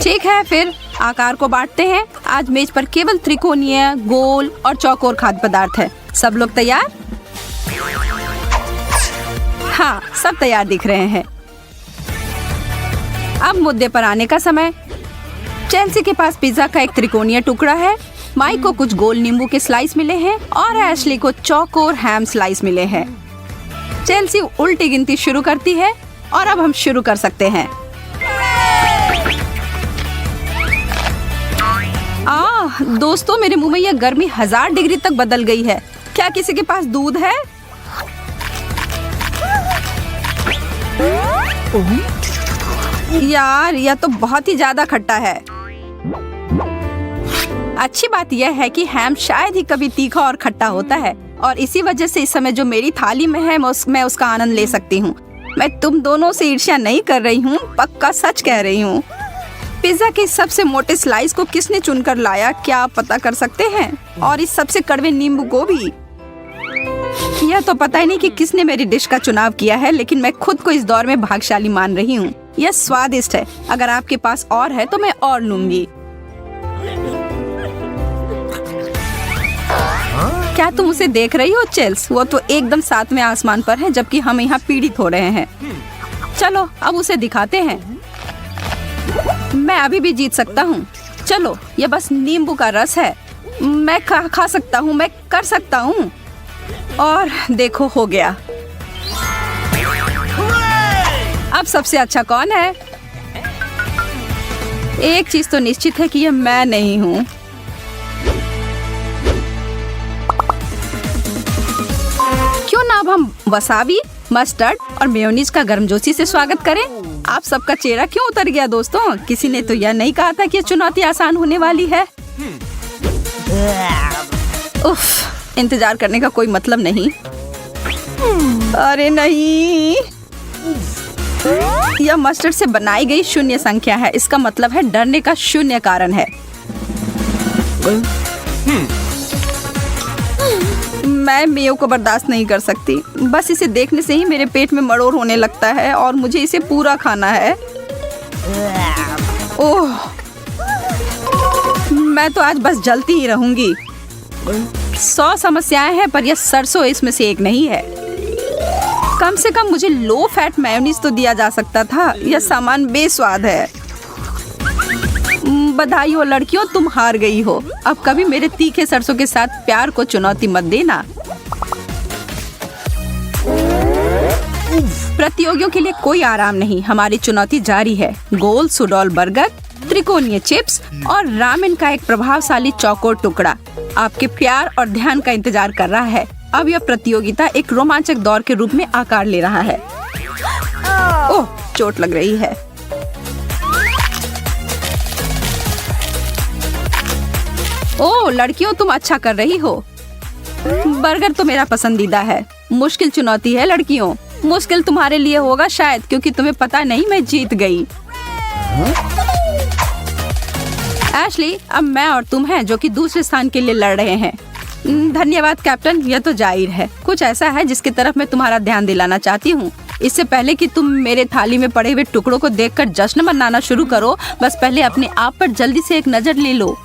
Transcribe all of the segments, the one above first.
ठीक है, फिर आकार को बांटते हैं। आज मेज पर केवल त्रिकोणीय, गोल और चौकोर खाद्य पदार्थ है। सब लोग तैयार? हाँ, सब तैयार दिख रहे हैं। अब मुद्दे पर आने का समय। चेल्सी के पास पिज्जा का एक त्रिकोणीय टुकड़ा है, माइक को कुछ गोल नींबू के स्लाइस मिले हैं और एशली को चौकोर हैम स्लाइस मिले हैं। चेल्सी उल्टी गिनती शुरू करती है और अब हम शुरू कर सकते हैं। दोस्तों, मेरे मुंह में यह गर्मी 1000 डिग्री तक बदल गई है। क्या किसी के पास दूध है? यार, यह तो बहुत ही ज्यादा खट्टा है। अच्छी बात यह है कि हैम शायद ही कभी तीखा और खट्टा होता है और इसी वजह से इस समय जो मेरी थाली में है मैं उसका आनंद ले सकती हूँ। मैं तुम दोनों से ईर्ष्या नहीं कर रही हूँ, पक्का सच कह रही हूँ। पिज्जा के सबसे मोटे स्लाइस को किसने चुनकर लाया, क्या आप पता कर सकते हैं? और इस सबसे कड़वे नींबू को भी। यह तो पता ही नहीं कि किसने मेरी डिश का चुनाव किया है, लेकिन मैं खुद को इस दौर में भाग्यशाली मान रही हूँ। यह स्वादिष्ट है। अगर आपके पास और है तो मैं और लूंगी। क्या तुम उसे देख रही हो चेल्स? वो तो एकदम सातवें आसमान पर है, जबकि हम यहाँ पीड़ित हो रहे हैं। चलो अब उसे दिखाते हैं। मैं अभी भी जीत सकता हूँ। चलो, ये बस नींबू का रस है। मैं खा सकता हूँ, मैं कर सकता हूँ। और देखो, हो गया। अब सबसे अच्छा कौन है? एक चीज तो निश्चित है कि यह मैं नहीं हूँ। क्यों ना अब हम वसाबी, मस्टर्ड और मेयोनीज का गर्मजोशी से स्वागत करें। आप सबका चेहरा क्यों उतर गया दोस्तों? किसी ने तो यह नहीं कहा था कि यह चुनौती आसान होने वाली है। उफ, इंतजार करने का कोई मतलब नहीं। अरे नहीं, यह मस्टर्ड से बनाई गई शून्य संख्या है। इसका मतलब है डरने का शून्य कारण है। मैं मेयो को बर्दाश्त नहीं कर सकती। बस इसे देखने से ही मेरे पेट में मड़ोर होने लगता है और मुझे इसे पूरा खाना है। ओह, मैं तो आज बस जलती ही रहूंगी। 100 समस्याएं हैं, पर यह सरसों इसमें से एक नहीं है। कम से कम मुझे लो फैट मेयोनीज तो दिया जा सकता था। यह सामान बेस्वाद है। बधाई हो लड़कियों, तुम हार गई हो। अब कभी मेरे तीखे सरसों के साथ प्यार को चुनौती मत देना। प्रतियोगियों के लिए कोई आराम नहीं। हमारी चुनौती जारी है। गोल सुडौल बर्गर, त्रिकोणीय चिप्स और रामेन का एक प्रभावशाली चौकोर टुकड़ा आपके प्यार और ध्यान का इंतजार कर रहा है। अब यह प्रतियोगिता एक रोमांचक दौर के रूप में आकार ले रहा है। ओह, चोट लग रही है। ओह लड़कियों, तुम अच्छा कर रही हो। बर्गर तो मेरा पसंदीदा है। मुश्किल चुनौती है लड़कियों। मुश्किल तुम्हारे लिए होगा शायद, क्योंकि तुम्हें पता नहीं मैं जीत गई। एशली, अब मैं और तुम हैं जो कि दूसरे स्थान के लिए लड़ रहे हैं। धन्यवाद कैप्टन, यह तो जाहिर है। कुछ ऐसा है जिसकी तरफ मैं तुम्हारा ध्यान दिलाना चाहती हूँ। इससे पहले कि तुम मेरे थाली में पड़े हुए टुकड़ों को देखकर जश्न मनाना शुरू करो, बस पहले अपने आप पर जल्दी से एक नजर ले लो।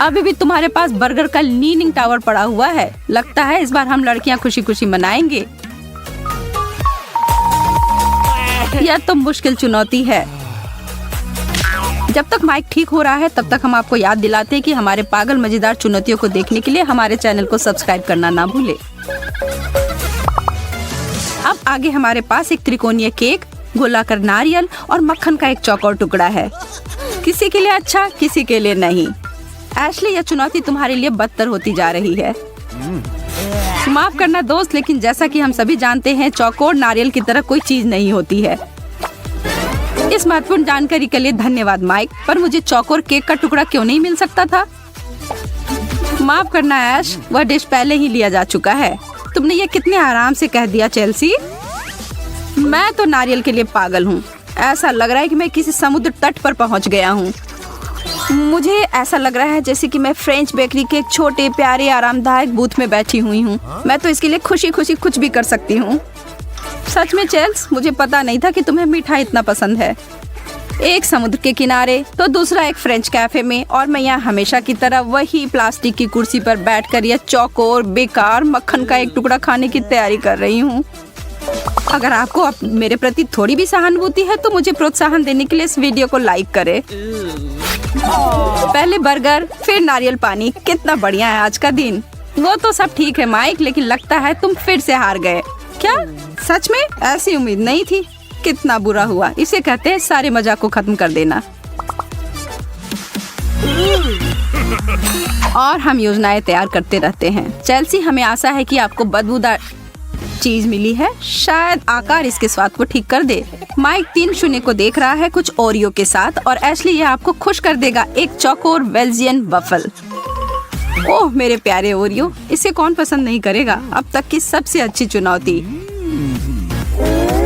अभी भी तुम्हारे पास बर्गर का लीनिंग टावर पड़ा हुआ है। लगता है इस बार हम लड़कियां खुशी खुशी मनाएंगे। यह तो मुश्किल चुनौती है। जब तक माइक ठीक हो रहा है तब तक हम आपको याद दिलाते हैं कि हमारे पागल मजेदार चुनौतियों को देखने के लिए हमारे चैनल को सब्सक्राइब करना ना भूले। अब आगे हमारे पास एक त्रिकोणीय केक, गोलाकार नारियल और मक्खन का एक चौकोर टुकड़ा है। किसी के लिए अच्छा, किसी के लिए नहीं। एशली, यह चुनौती तुम्हारे लिए बदतर होती जा रही है। माफ करना दोस्त, लेकिन जैसा कि हम सभी जानते हैं, चौकोर नारियल की तरह कोई चीज नहीं होती है। इस महत्वपूर्ण जानकारी के लिए धन्यवाद माइक, पर मुझे चौकोर केक का टुकड़ा क्यों नहीं मिल सकता था? माफ करना ऐश, वह डिश पहले ही लिया जा चुका है। तुमने ये कितने आराम से कह दिया चेल्सी। मैं तो नारियल के लिए पागल हूँ। ऐसा लग रहा है कि मैं किसी समुद्र तट पर पहुँच गया हूँ। मुझे ऐसा लग रहा है जैसे कि मैं फ्रेंच बेकरी के एक छोटे प्यारे आरामदायक बूथ में बैठी हुई हूँ। मैं तो इसके लिए खुशी खुशी कुछ भी कर सकती हूँ। सच में चेल्स, मुझे पता नहीं था कि तुम्हें मिठाई इतना पसंद है। एक समुद्र के किनारे तो दूसरा एक फ्रेंच कैफे में, और मैं यहाँ हमेशा की तरह वही प्लास्टिक की कुर्सी पर बैठकर यह चौकोर बेकार मक्खन का एक टुकड़ा खाने की तैयारी कर रही हूँ। अगर आपको अब मेरे प्रति थोड़ी भी सहानुभूति है तो मुझे प्रोत्साहन देने के लिए इस वीडियो को लाइक करें। पहले बर्गर, फिर नारियल पानी। कितना बढ़िया है आज का दिन। वो तो सब ठीक है माइक, लेकिन लगता है तुम फिर से हार गए। क्या सच में? ऐसी उम्मीद नहीं थी। कितना बुरा हुआ। इसे कहते हैं सारे मजाक को खत्म कर देना। और हम योजनाएं तैयार करते रहते हैं। चेल्सी, हमें आशा है कि आपको बदबूदार चीज मिली है। शायद आकार इसके स्वाद को ठीक कर दे। माइक 3-0 को देख रहा है कुछ ओरियो के साथ, और एशली यह आपको खुश कर देगा, एक चौकोर बेल्जियन वफल। ओह मेरे प्यारे ओरियो, इसे कौन पसंद नहीं करेगा। अब तक की सबसे अच्छी चुनौती।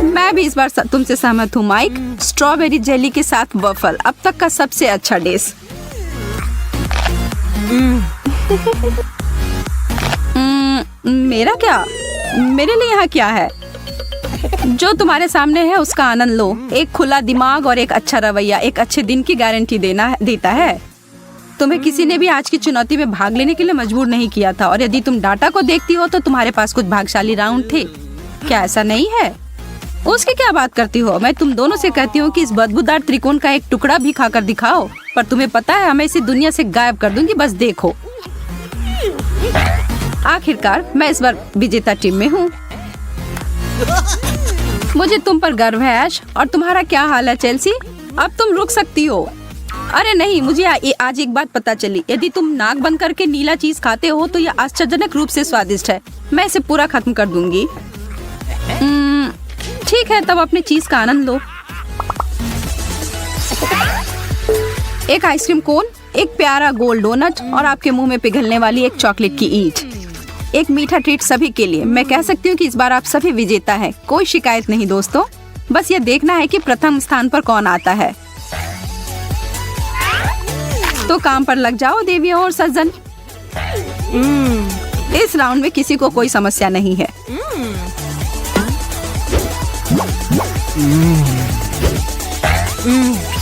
मैं भी इस बार तुमसे सहमत हूँ माइक। स्ट्रॉबेरी जेली के साथ वफल अब तक का सबसे अच्छा डिश। मेरा क्या? मेरे लिए यहाँ क्या है? जो तुम्हारे सामने है उसका आनंद लो। एक खुला दिमाग और एक अच्छा रवैया एक अच्छे दिन की गारंटी देता है। तुम्हें किसी ने भी आज की चुनौती में भाग लेने के लिए मजबूर नहीं किया था, और यदि तुम डाटा को देखती हो तो तुम्हारे पास कुछ भाग्यशाली राउंड थे। क्या ऐसा नहीं है? उसकी क्या बात करती हो? मैं तुम दोनों से कहती हूँ कि इस बदबूदार त्रिकोण का एक टुकड़ा भी खाकर दिखाओ। पर तुम्हें पता है, मैं इसे दुनिया से गायब कर दूंगी, बस देखो। आखिरकार मैं इस बार विजेता टीम में हूँ। मुझे तुम पर गर्व है ऐश। और तुम्हारा क्या हाल है चेल्सी? अब तुम रुक सकती हो। अरे नहीं, मुझे आज एक बात पता चली। यदि तुम नाक बंद करके नीला चीज खाते हो तो यह आश्चर्यजनक रूप से स्वादिष्ट है। मैं इसे पूरा खत्म कर दूंगी। ठीक है, तब अपनी चीज का आनंद लो। एक आइसक्रीम कोन, एक प्यारा गोल डोनट, और आपके मुंह में पिघलने वाली एक चॉकलेट की ईंट। एक मीठा ट्रीट सभी के लिए। मैं कह सकती हूँ कि इस बार आप सभी विजेता हैं। कोई शिकायत नहीं दोस्तों। बस ये देखना है कि प्रथम स्थान पर कौन आता है। तो काम पर लग जाओ देवियों और सज्जन। इस राउंड में किसी को कोई समस्या नहीं है।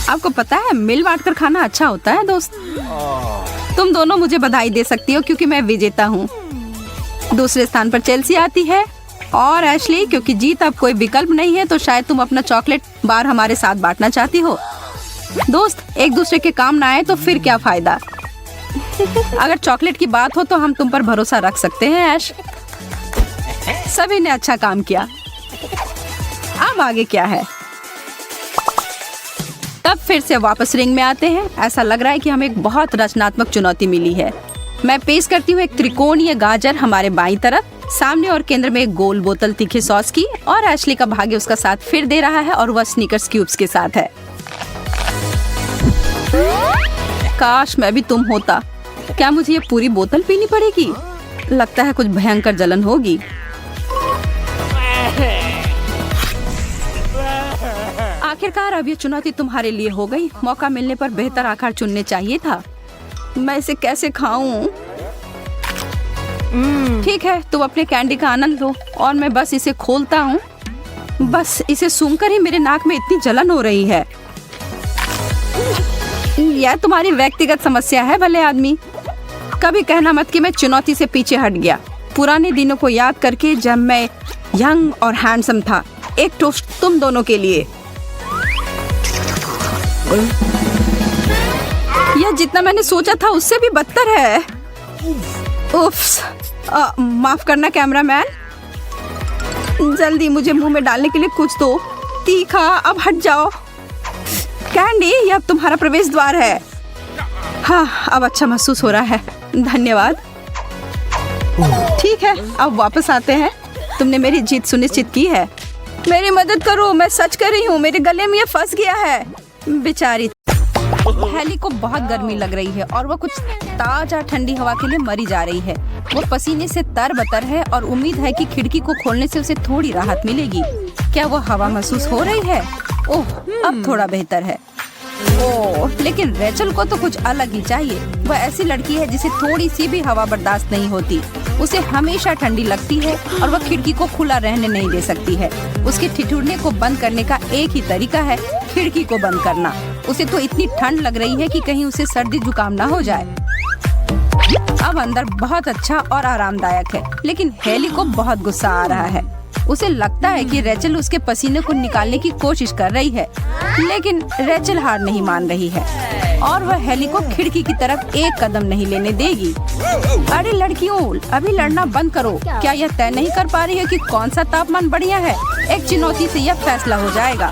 आपको पता है, मिल बांट कर खाना अच्छा होता है दोस्त। तुम दोनों मुझे बधाई दे सकती हो क्योंकि मैं विजेता हूँ। दूसरे स्थान पर चेल्सी आती है, और एशली, क्योंकि जीत अब कोई विकल्प नहीं है तो शायद तुम अपना चॉकलेट बार हमारे साथ बांटना चाहती हो। दोस्त, एक दूसरे के काम ना आए तो फिर क्या फायदा। अगर चॉकलेट की बात हो तो हम तुम पर भरोसा रख सकते हैं ऐश। सभी ने अच्छा काम किया। अब आगे क्या है? तब फिर से वापस रिंग में आते हैं। ऐसा लग रहा है कि हमें एक बहुत रचनात्मक चुनौती मिली है। मैं पेश करती हूँ एक त्रिकोणीय गाजर हमारे बाईं तरफ, सामने और केंद्र में एक गोल बोतल तीखे सॉस की, और एशली का भाग्य उसका साथ फिर दे रहा है, और वह स्नीकर्स क्यूब्स के साथ है। काश मैं भी तुम होता। क्या मुझे ये पूरी बोतल पीनी पड़ेगी? लगता है कुछ भयंकर जलन होगी। आखिरकार अब ये चुनौती तुम्हारे लिए हो गई। मौका मिलने पर बेहतर आकार चुनने चाहिए था। मैं इसे कैसे खाऊं? ठीक है, तुम अपने कैंडी का आनंद लो, और मैं बस इसे खोलता हूँ। बस इसे सूंघकर ही मेरे नाक में इतनी जलन हो रही है। यह तुम्हारी व्यक्तिगत समस्या है भले आदमी। कभी कहना मत कि मैं चुनौती से पीछे हट गया। पुराने दिनों को याद करके जब मैं यंग और हैंडसम था। एक टोस्ट तुम दोनों के लिए। यह जितना मैंने सोचा था उससे भी बदतर है। उफ्स, माफ करना कैमरामैन। जल्दी मुझे मुंह में डालने के लिए कुछ दो। तीखा, अब हट जाओ। कैंडी, यह अब तुम्हारा प्रवेश द्वार है। हाँ, अब अच्छा महसूस हो रहा है। धन्यवाद। ठीक है, अब वापस आते हैं। तुमने मेरी जीत सुनिश्चित की है। मेरी मदद करो, मैं सच कर रही हूँ। मेरे गले में ये फंस गया है। बेचारी हेली को बहुत गर्मी लग रही है, और वह कुछ ताजा ठंडी हवा के लिए मरी जा रही है। वो पसीने से तरबतर है, और उम्मीद है कि खिड़की को खोलने से उसे थोड़ी राहत मिलेगी। क्या वो हवा महसूस हो रही है? ओह, अब थोड़ा बेहतर है। ओह, लेकिन रेचल को तो कुछ अलग ही चाहिए। वह ऐसी लड़की है जिसे थोड़ी सी भी हवा बर्दाश्त नहीं होती। उसे हमेशा ठंडी लगती है और वह खिड़की को खुला रहने नहीं दे सकती है। उसके ठिठुरने को बंद करने का एक ही तरीका है, खिड़की को बंद करना। उसे तो इतनी ठंड लग रही है कि कहीं उसे सर्दी जुकाम ना हो जाए। अब अंदर बहुत अच्छा और आरामदायक है, लेकिन हेली को बहुत गुस्सा आ रहा है। उसे लगता है कि रेचल उसके पसीने को निकालने की कोशिश कर रही है, लेकिन रेचल हार नहीं मान रही है और वह हेली को खिड़की की तरफ एक कदम नहीं लेने देगी। अरे लड़कियों, अभी लड़ना बंद करो। क्या यह तय नहीं कर पा रही है कि कौन सा तापमान बढ़िया है? एक चुनौती से यह फैसला हो जाएगा।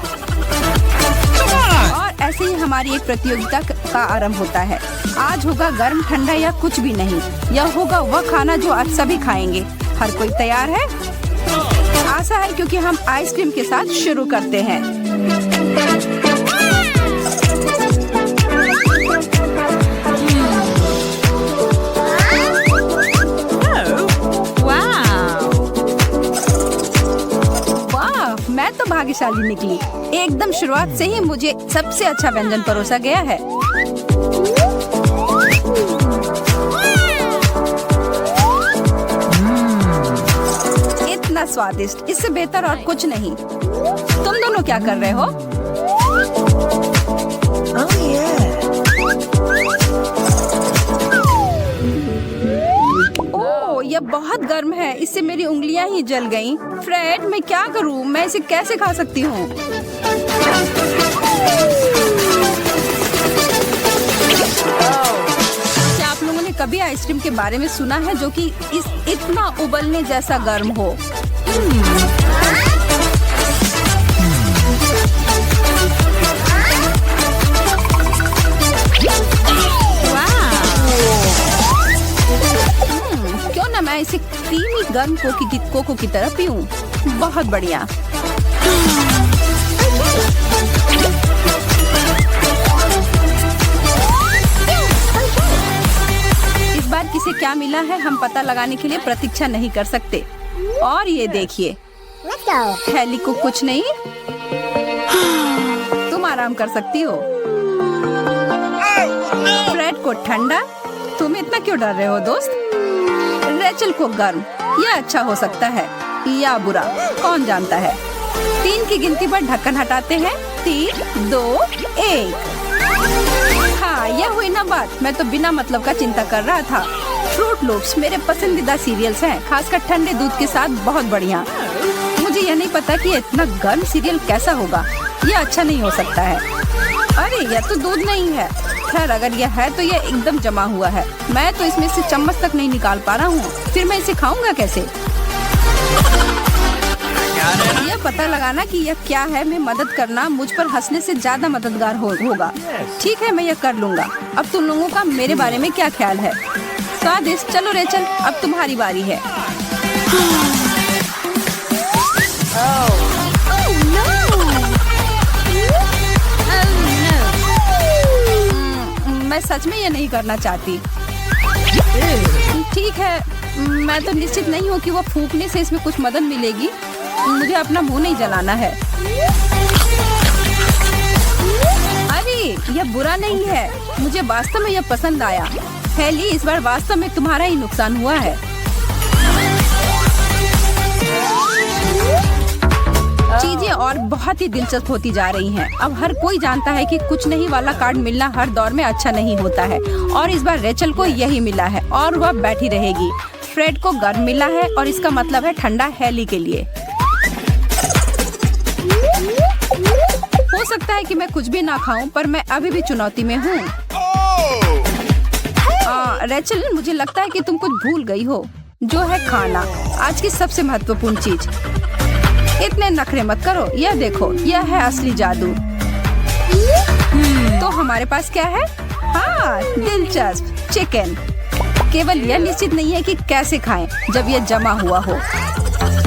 और ऐसे ही हमारी एक प्रतियोगिता का आरंभ होता है। आज होगा गर्म ठंडा या कुछ भी नहीं। यह होगा वह खाना जो आज सभी खाएंगे। हर कोई तैयार है? आशा है, क्योंकि हम आइसक्रीम के साथ शुरू करते हैं। वाह, मैं तो भाग्यशाली निकली। एकदम शुरुआत से ही मुझे सबसे अच्छा व्यंजन परोसा गया है। इतना स्वादिष्ट, इससे बेहतर और कुछ नहीं। तुम दोनों क्या कर रहे हो? ओह, यह बहुत गर्म है। इससे मेरी उंगलियां ही जल गईं। फ्रेड, मैं क्या करूं? मैं इसे कैसे खा सकती हूँ? क्या आप लोगों ने कभी आइसक्रीम के बारे में सुना है जो कि इतना उबलने जैसा गर्म हो? क्यों ना मैं इसे क्रीमी गर्म कोको की तरह पीऊं? बहुत बढ़िया। इस बार किसे क्या मिला है हम पता लगाने के लिए प्रतीक्षा नहीं कर सकते। और ये देखिए, हेली को कुछ नहीं। तुम आराम कर सकती हो। फ्रेड को ठंडा। तुम इतना क्यों डर रहे हो दोस्त? रेचल को गर्म। यह अच्छा हो सकता है या बुरा, कौन जानता है। 3 की गिनती पर ढक्कन हटाते हैं। 3, 2, 1। हाँ, यह हुई ना बात। मैं तो बिना मतलब का चिंता कर रहा था। फ्रूट लूप्स मेरे पसंदीदा सीरियल्स हैं, खासकर ठंडे दूध के साथ बहुत बढ़िया। मुझे यह नहीं पता कि इतना गर्म सीरियल कैसा होगा। यह अच्छा नहीं हो सकता है। अरे यह तो दूध नहीं है। खैर, अगर यह है तो यह एकदम जमा हुआ है। मैं तो इसमें से चम्मच तक नहीं निकाल पा रहा हूँ। फिर मैं इसे खाऊंगा कैसे? यह पता लगाना कि यह क्या है में मदद करना मुझ पर हंसने से ज्यादा मददगार होगा। ठीक है, मैं यह कर लूंगा। अब तुम लोगों का मेरे बारे में क्या ख्याल है? स्वादिष्ट। चलो रेचल, अब तुम्हारी बारी है। मैं सच में ये नहीं करना चाहती। ठीक है, मैं तो निश्चित नहीं हूँ कि वो फूंकने से इसमें कुछ मदद मिलेगी। मुझे अपना मुंह नहीं जलाना है। अरे यह बुरा नहीं है। मुझे वास्तव में यह पसंद आया। हेली, इस बार वास्तव में तुम्हारा ही नुकसान हुआ है। चीजें और बहुत ही दिलचस्प होती जा रही हैं। अब हर कोई जानता है कि कुछ नहीं वाला कार्ड मिलना हर दौर में अच्छा नहीं होता है, और इस बार रेचल को यही मिला है और वह बैठी रहेगी। फ्रेड को गर्म मिला है और इसका मतलब है ठंडा हेली के लिए। हो सकता है कि मैं कुछ भी ना खाऊं, पर मैं अभी भी चुनौती में हूँ। रेचल, मुझे लगता है कि तुम कुछ भूल गई हो, जो है खाना, आज की सबसे महत्वपूर्ण चीज। इतने नखरे मत करो। यह देखो, यह है असली जादू। तो हमारे पास क्या है? हाँ, दिलचस्प, चिकन। केवल यह निश्चित नहीं है कि कैसे खाएं जब यह जमा हुआ हो।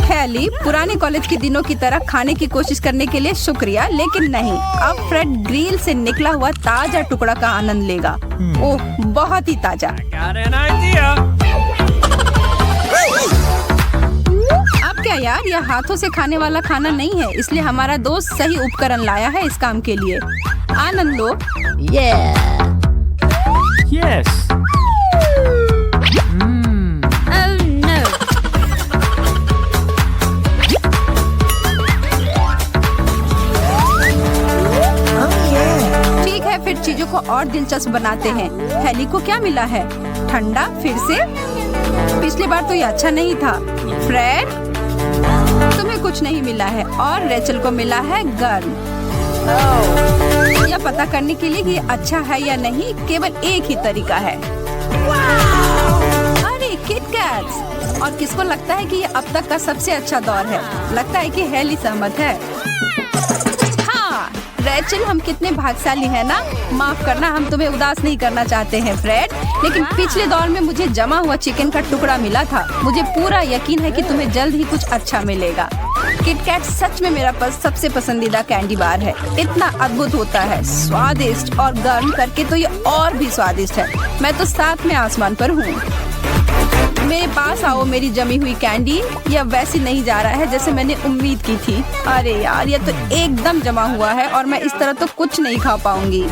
हेली, पुराने कॉलेज के दिनों की तरह खाने की कोशिश करने के लिए शुक्रिया, लेकिन नहीं। अब फ्रेड ग्रिल से निकला हुआ ताजा टुकड़ा का आनंद लेगा। ओह, बहुत ही ताजा। अब क्या यार, यह हाथों से खाने वाला खाना नहीं है, इसलिए हमारा दोस्त सही उपकरण लाया है इस काम के लिए। आनंद लो। Yes. Oh no. को और दिलचस्प बनाते हैं। हेली को क्या मिला है? ठंडा फिर से? पिछली बार तो ये अच्छा नहीं था। फ्रेड, तुम्हें कुछ नहीं मिला है और रेचल को मिला है गर्म। यह पता करने के लिए कि ये अच्छा है या नहीं केवल एक ही तरीका है। अरे किटकैट्स! और किसको लगता है कि ये अब तक का सबसे अच्छा दौर है? लगता है कि हेली सहमत है। हाँ रेचल, हम कितने भाग्यशाली हैं ना। माफ करना, हम तुम्हें उदास नहीं करना चाहते हैं फ्रेड, लेकिन पिछले दौर में मुझे जमा हुआ चिकन का टुकड़ा मिला था। मुझे पूरा यकीन है कि तुम्हें जल्द ही कुछ अच्छा मिलेगा। किटकैट सच में मेरा सबसे पसंदीदा कैंडी बार है। इतना अद्भुत होता है, स्वादिष्ट और गर्म करके तो ये और भी स्वादिष्ट है। मैं तो साथ में आसमान पर हूँ। मेरे पास आओ मेरी जमी हुई कैंडी। यह वैसी नहीं जा रहा है जैसे मैंने उम्मीद की थी। अरे यार, यह तो एकदम जमा हुआ है और मैं इस तरह तो कुछ नहीं खा पाऊंगी।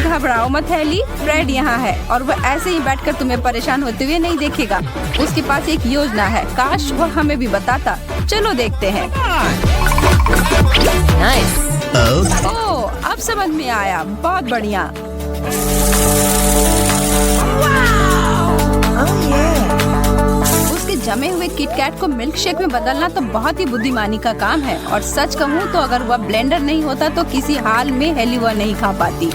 घबराओ मत हेली, फ्रेड यहाँ है और वह ऐसे ही बैठकर तुम्हें परेशान होते हुए नहीं देखेगा। उसके पास एक योजना है, काश वह हमें भी बताता। चलो देखते हैं। ओह, अब समझ में आया। बहुत बढ़िया। उसके जमे हुए किटकैट को मिल्क शेक में बदलना तो बहुत ही बुद्धिमानी का काम है। और सच कहूँ तो अगर वह ब्लेंडर नहीं होता तो किसी हाल में हेली वह नहीं खा पाती।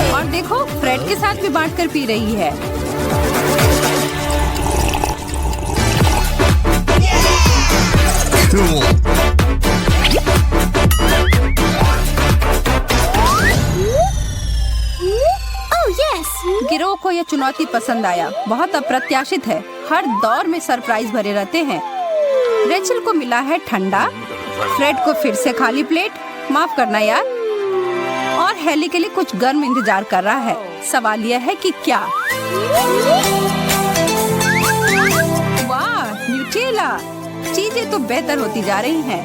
और देखो, फ्रेड के साथ भी बांट कर पी रही है। गिरोह को यह चुनौती पसंद आया। बहुत अप्रत्याशित है। हर दौर में सरप्राइज भरे रहते हैं। रेचल को मिला है ठंडा, फ्रेड को फिर से खाली प्लेट, माफ करना यार, और हेली के लिए कुछ गर्म इंतजार कर रहा है। सवाल यह है कि क्या? वाह, न्यूटेला! चीजें तो बेहतर होती जा रही हैं।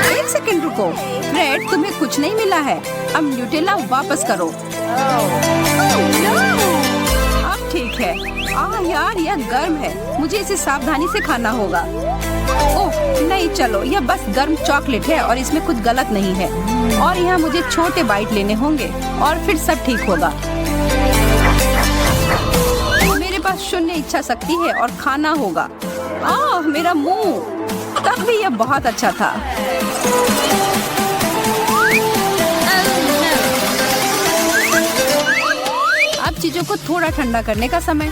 एक सेकंड रुको, फ्रेड, तुम्हें कुछ नहीं मिला है। अब न्यूटेला वापस करो। अब ठीक है। यार, यह गर्म है। मुझे इसे सावधानी से खाना होगा। ओह नहीं, चलो, यह बस गर्म चॉकलेट है और इसमें कुछ गलत नहीं है। और यहाँ मुझे छोटे बाइट लेने होंगे और फिर सब ठीक होगा। मेरे पास शून्य इच्छा शक्ति है और खाना होगा। मेरा मुंह! तब भी यह बहुत अच्छा था। अब चीजों को थोड़ा ठंडा करने का समय।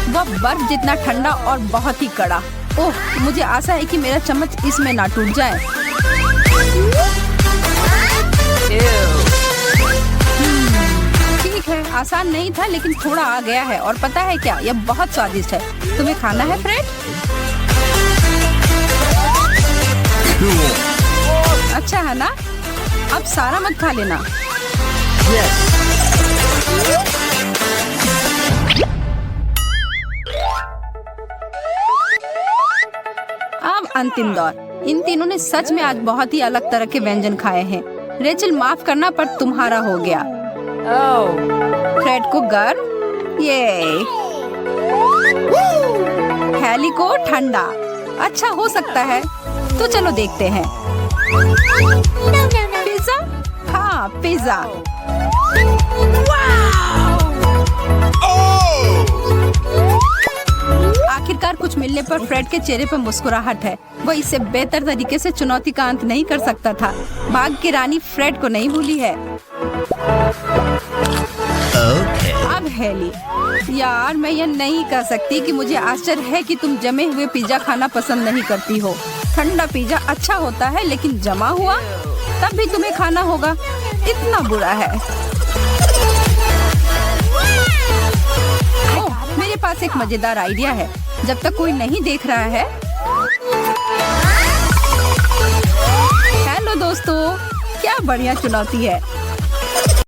वह बर्फ जितना ठंडा और बहुत ही कड़ा। ओह, मुझे आशा है कि मेरा चम्मच इसमें ना टूट जाए। ठीक है, आसान नहीं था लेकिन थोड़ा आ गया है। और पता है क्या, यह बहुत स्वादिष्ट है। तुम्हें खाना है फ्रेड? अच्छा है ना? अब सारा मत खा लेना। अब अंतिम दौर। इन तीनों ने सच में आज बहुत ही अलग तरह के व्यंजन खाए हैं। रेचल, माफ करना पर तुम्हारा हो गया। फ्रेड को गर्म, ये हेली को ठंडा। अच्छा हो सकता है, तो चलो देखते हैं। पिज्जा? हाँ, पिज्जा। आखिरकार कुछ मिलने पर फ्रेड के चेहरे पर मुस्कुराहट है। वो इससे बेहतर तरीके से चुनौती का अंत नहीं कर सकता था। भाग्य की रानी फ्रेड को नहीं भूली है। अब हेली, यार मैं यह नहीं कह सकती कि मुझे आश्चर्य है कि तुम जमे हुए पिज्जा खाना पसंद नहीं करती हो। ठंडा पिज्जा अच्छा होता है लेकिन जमा हुआ तब भी तुम्हें खाना होगा। इतना बुरा है। ओह, मेरे पास एक मजेदार आइडिया है। जब तक कोई नहीं देख रहा है। हेलो दोस्तों, क्या बढ़िया चुनौती है।